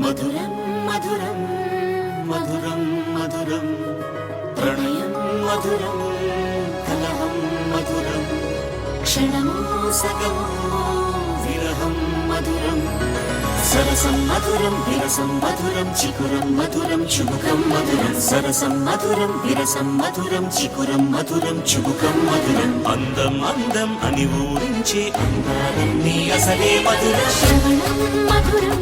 మధురం మధురం మధురం మధురం ప్రణయం మధురం కలహం మధురం క్షణమో సగమో విరహం మధురం సరసం మధురం విరసం మధురం చికురం మధురం చుబుకం మధురం సరసం మధురం విరసం మధురం చికురం మధురం చుబుకం మధురం అందం అందం అని ఊరించే అందాలన్నీ అసలే మధురం శ్రవణం మధురం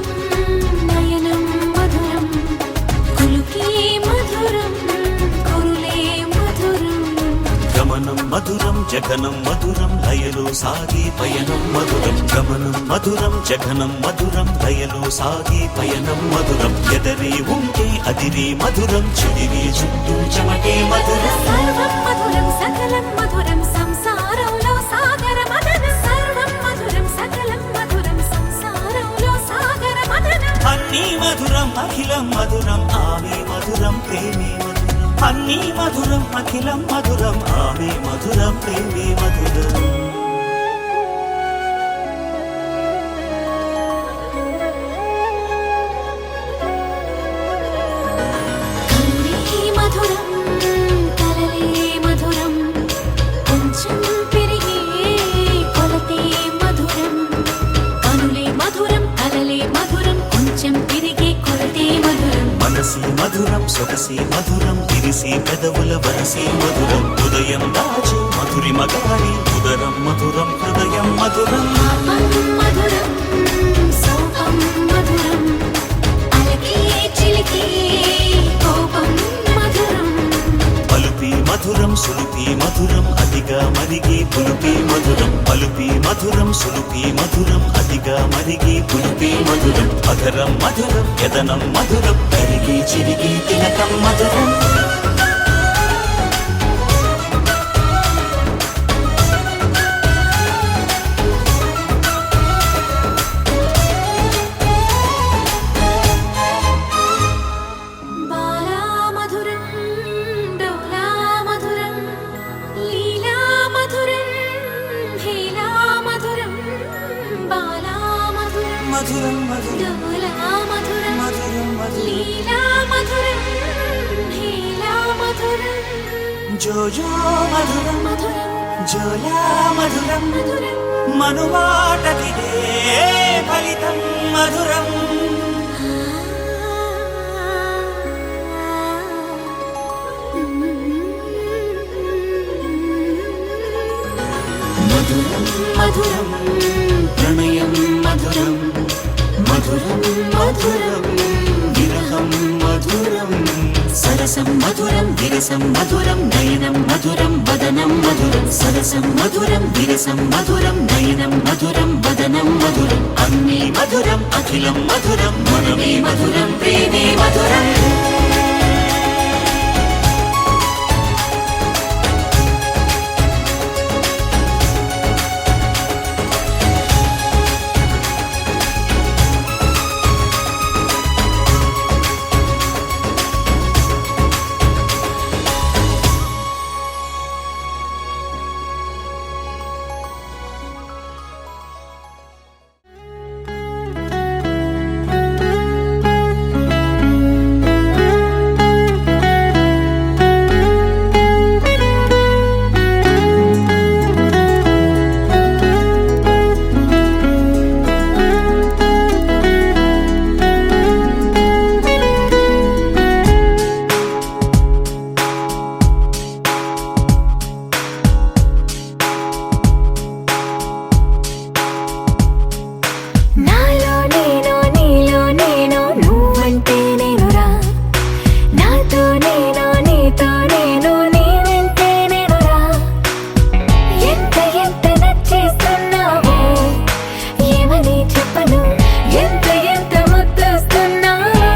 నయనం మధురం కులుకే మధురం కురులే మధురం గమనం మధురం జగనం మధురం లయలో సాగి పయనం మధురం గమనం మధురం జగనం మధురం లయలో సాగి పయనం మధురం ఎదరి ఉంటే అదిరి మధురం చెదిరి చుట్టూ చెమటే మధురం సర్వం మధురం సకలం మధురం సంసారంలో సాగర మదనం సర్వం మధురం సకలం మధురం సంసారంలో సాగర మదనం అన్నీ మధురం అఖిలం మధురం ఆమె మధురం ప్రేమే మధురం అన్నీ మధురం అఖిలం మధురం ఆమె మధురం ప్రేమే మధురం కరుణే మధురం కలలే మధురం కొంచెం పెరిగే కొలతే మధురం కనులే మధురం కలలే మధురం కొంచెం పెరిగే కొలతే మధురం మనసి మధురం సొగసి మధురం తిరిసి పెదవుల వరసి మధురం ఉదయం దాచి మధురి మగాడి ఉదరం మధురం హృదయం మధురం పాపం మధురం సోపం మధురం అలకే చిలికే కోపం మధురం పలుపి మధురం సులుపి మధురం అతిగా మరిగి పులుపి మధురం పలుపి మధురం సులుపి మధురం అతిగా మరిగి పులుపి మధురం అధరం మధురం యదనం మధురం కరిగి చిరిగి తిలకం మధురం బాలా మధురం డోలా మధురం లీలా మధురం హేలా మధురం బాలా మధురం మధురం మధురం డోలా మధురం మధురం మధురం లీలా మధురం హేలా మధురం జోజో మధురం మధురం జోలా మధురం మధురం మనువాటదిదే ఫలితం మధురం మధురం మధురం ప్రణయం మధురం మధురం మధురం విరహం మధురం సరసం మధురం విరసం మధురం నయనం మధురం వదనం మధురం సరసం మధురం విరసం మధురం నయనం మధురం వదనం మధురం అన్నీ మధురం అఖిలం మధురం మనమే మధురం ప్రేమే మధురం నాలో నేను నీలో నేను నువ్వంటే నేనురా నాతో నేను నీతో నేను నీ వెంటే నేనురా ఎంత ఎంత నచ్చేస్తున్నావో ఏమని చెప్పను ఎంత ఎంత ముద్దొస్తున్నావో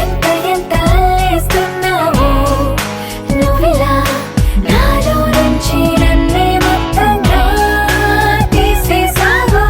ఎంత ఎంత అల్లేస్తున్నావో నువ్విలా నాలో నుంచి నన్నే మొత్తంగా తీసేసావు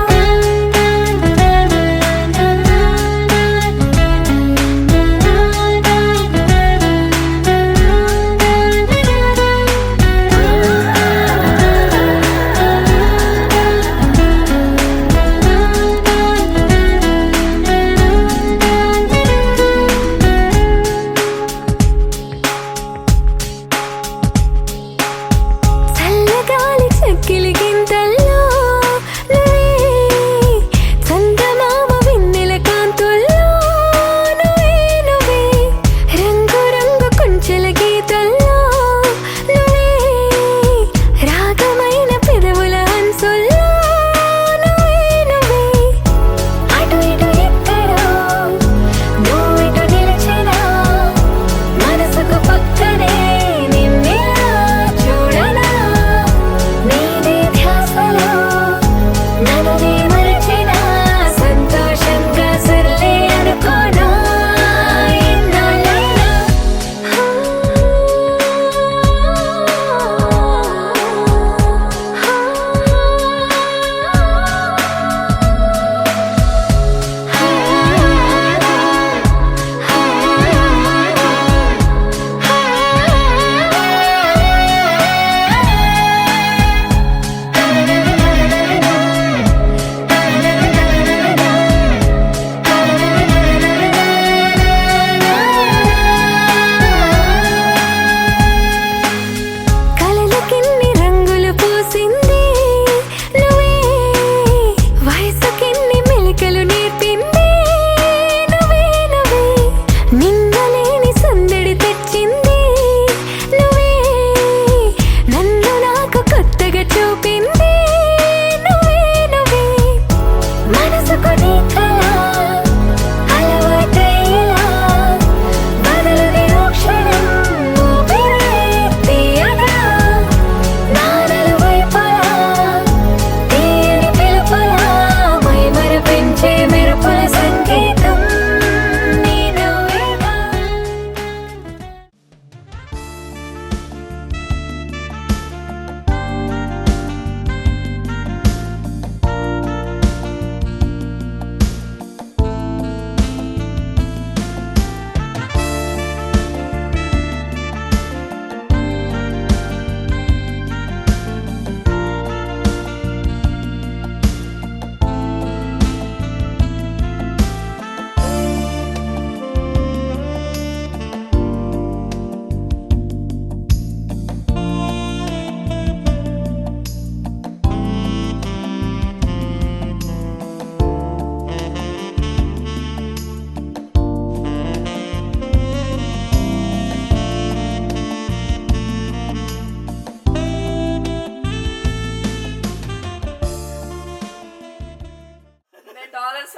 చల్లగాలి చక్కిలి గింతల్లో నువ్వే చందమామ వెన్నెల కాంతుల్లో నువ్వే నువ్వే రంగు రంగు కుంచెల గీతల్లో నువ్వే రాగమైన పెదవుల హంసుల్లో నువ్వే నువ్వే అటు ఇటు ఎక్కడో నువ్విటు నిలిచినా మనసుకు పక్కనే నిన్నిలా చూడనా నీదే ధ్యాసలో నన్నే మరచినా సంతోషంగా సర్లే అనుకోనా ఎన్నాళ్ళైనా కలలకెన్ని రంగులు పూసింది నువ్వే వయసుకెన్ని మెలికలు నేర్పింది నువ్వే నువ్వే నిందలేని సందడి తెచ్చింది నువ్వే నన్ను నాకు కొత్తగా చూపింది నువ్వే నువ్వే మనసుకు నీ కళ అలవాటయ్యేలా బదులుని క్షణం ఊపిరే తీయగా నానలు వైపలా తీయని పిలుపులా మైమరపించే మెరుపుల సంగీతం నీ నువ్వేగా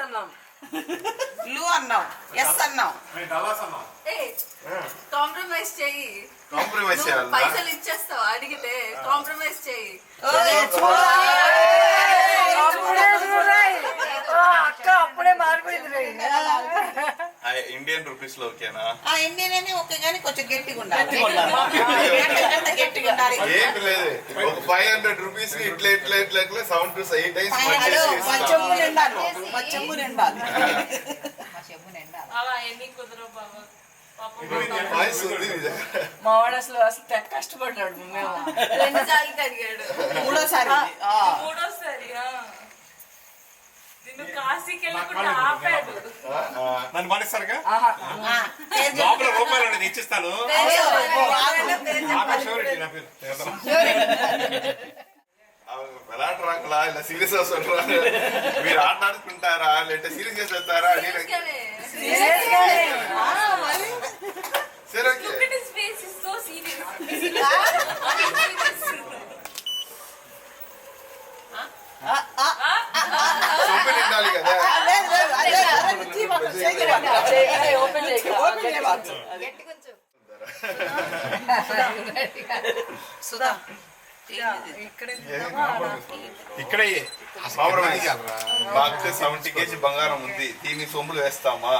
అన్నాం బ్లూ అన్నాం ఎస్ అన్నాం కాంప్రమైజ్ చెయ్యి కాంప్రమైజ్ నువ్వు చేయాలా పైసలు ఇచ్చేస్తావు అడిగితే కాంప్రమైజ్ చెయ్యి ఇండియన్ రూపీస్ లో ఓకేనా? ఆ ఇండియన్ అని ఓకే కానీ కొంచెం గట్టిగా ఉండాలి. గట్టిగా ఉండాలి. ఏంటి లేదు, ఒక 500 రూపీస్ కి ఇట్లా ఇట్లా ఇట్లా ఇట్లా 7 to 8 టైమ్స్ చెంబు నిండాలి. మా చెంబు నిండాలి. వాయిస్ ఉంది నిజంగా. మా వాడు అసలు తెగ కష్టపడ్డాడు. మేము 2 సార్లు కడిగాడు. మూడోసారి నన్ను మానేస్తారుగా, లోపల రూపాయలు ఇచ్చిస్తాను. ఎలాంటి రాకలా ఇలా సీరియస్ వస్తుంటారా? మీరు ఆట ఆడుకుంటారా లేదంటే సీరియస్ చేస్తారా? సరే ఓకే. సొంపు నిండాలి కదా. సుధా ఇక్కడ బాగా 70 kg బంగారం ఉంది, దీన్ని సొమ్ములు వేస్తామా?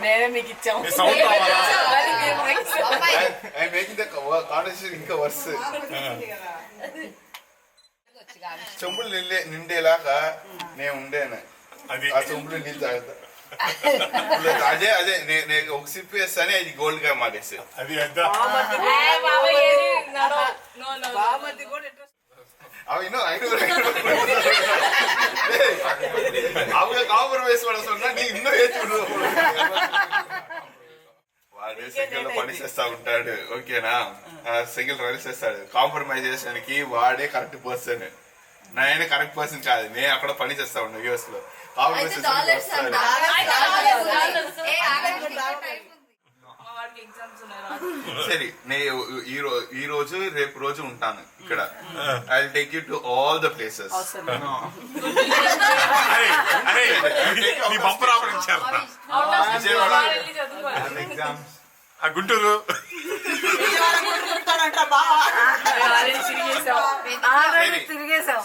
మేమే మీకు ఇచ్చాము. ఇంకా వర్స్ చెంబులు నిండేలాగా నేను ఉండేను. ఆ చెంబులు నీళ్ళు తాగుతా. అదే అదే నేను ఒక సిప్ వేస్తానే అది గోల్డ్ గా మారేసి. అది కాంప్రమైజ్ పడుతున్నా నీ ఇన్నో వేసుకుంటు వాడే సెకండ్ లో పని చేస్తా ఉంటాడు. ఓకేనా? సెకండ్ రైల్స్ చేస్తాడు. కాంప్రమైజేషన్ వాడే కరెక్ట్ పర్సన్. నేను కరెక్ట్ పర్సన్ కాదు, నేను అక్కడ పని చేస్తా ఉన్నా యూఎస్ లో. సరే నేను ఈ రోజు రేపు రోజు ఉంటాను ఇక్కడ. I will take you to all the places. Guntur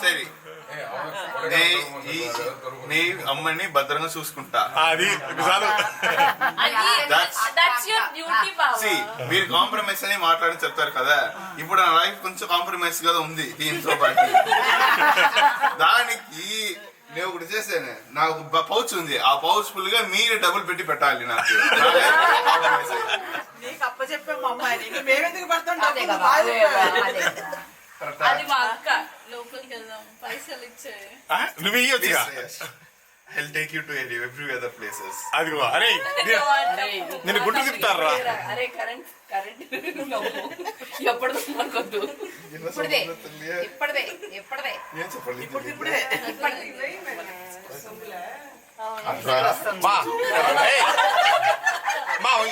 సరే నీ అమ్మని భద్రంగా చూసుకుంటా. అది మీరు కాంప్రమైజ్ అని మాట్లాడి చెప్తారు కదా, ఇప్పుడు నా లైఫ్ కొంచెం కాంప్రమైజ్ గా ఉంది దీంతో పాటు. దానికి నేను ఒకటి చేశాను, నాకు పౌచ్ ఉంది, ఆ పౌచ్ ఫుల్ గా మీరు డబ్బులు పెట్టి పెట్టాలి నాకు. నీకు అప్ప చెప్పాం మా అమ్మాయి, మేమెందుకు పడుతుంటాం? అది మా అక్క. లోపలికి వెళ్దాం, పైసలు ఇచ్చే. నువ్వు ఇయ్యొచ్చుగా. I'll take you to every other places. అదిగో అరే నేను గుంటూరు తిప్పుతారా? అరే కరెంట్ ఎప్పటిదో మనకొద్దు. ఇప్పటిదే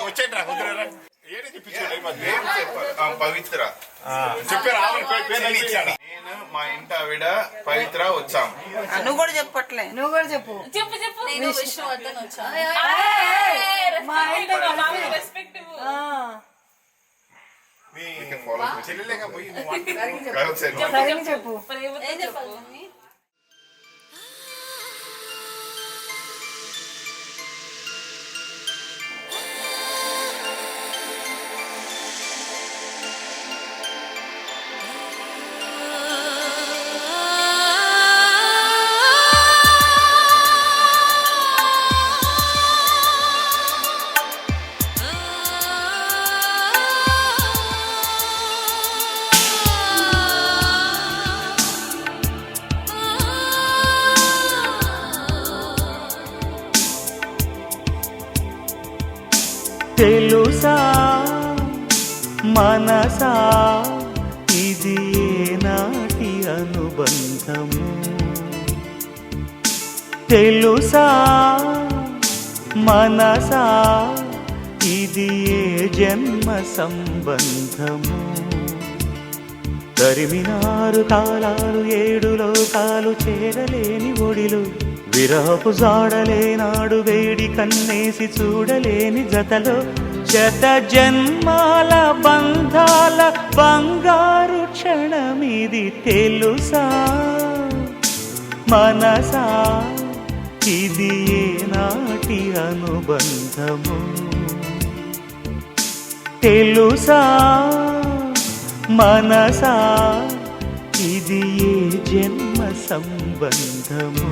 వచ్చేయండి రా కుదిరేరా. ఏడే చెప్పించాడు పవిత్ర చెప్పారు. నేను మా ఇంటి ఆవిడ పవిత్ర వచ్చాం. నువ్వు కూడా చెప్పట్లే. నువ్వు కూడా చెప్పు. నేను విష్ణువర్ధన్ వచ్చా. చెల్లెలేక పోయి చెప్పు. ఏం చెప్పాలి మమ్మీ? తెలుసా మనసా ఇది నాటి అనుబంధము? తెలుసా మనసా ఇది ఏ జన్మ సంబంధము? తరిమినారు కాలాలు 7 లోకాలు చేరలేని ఒడిలు, విరహపు జాడలేనాడు వేడి కన్నేసి చూడలేని జతలో, శత జన్మాల బంధాల బంగారు క్షణమిది. తెలుసా మనసా ఇది ఏ నాటి ఏమిటి అనుబంధము తెలుసా మనసా ఇది ఏ జన్మ సంబంధము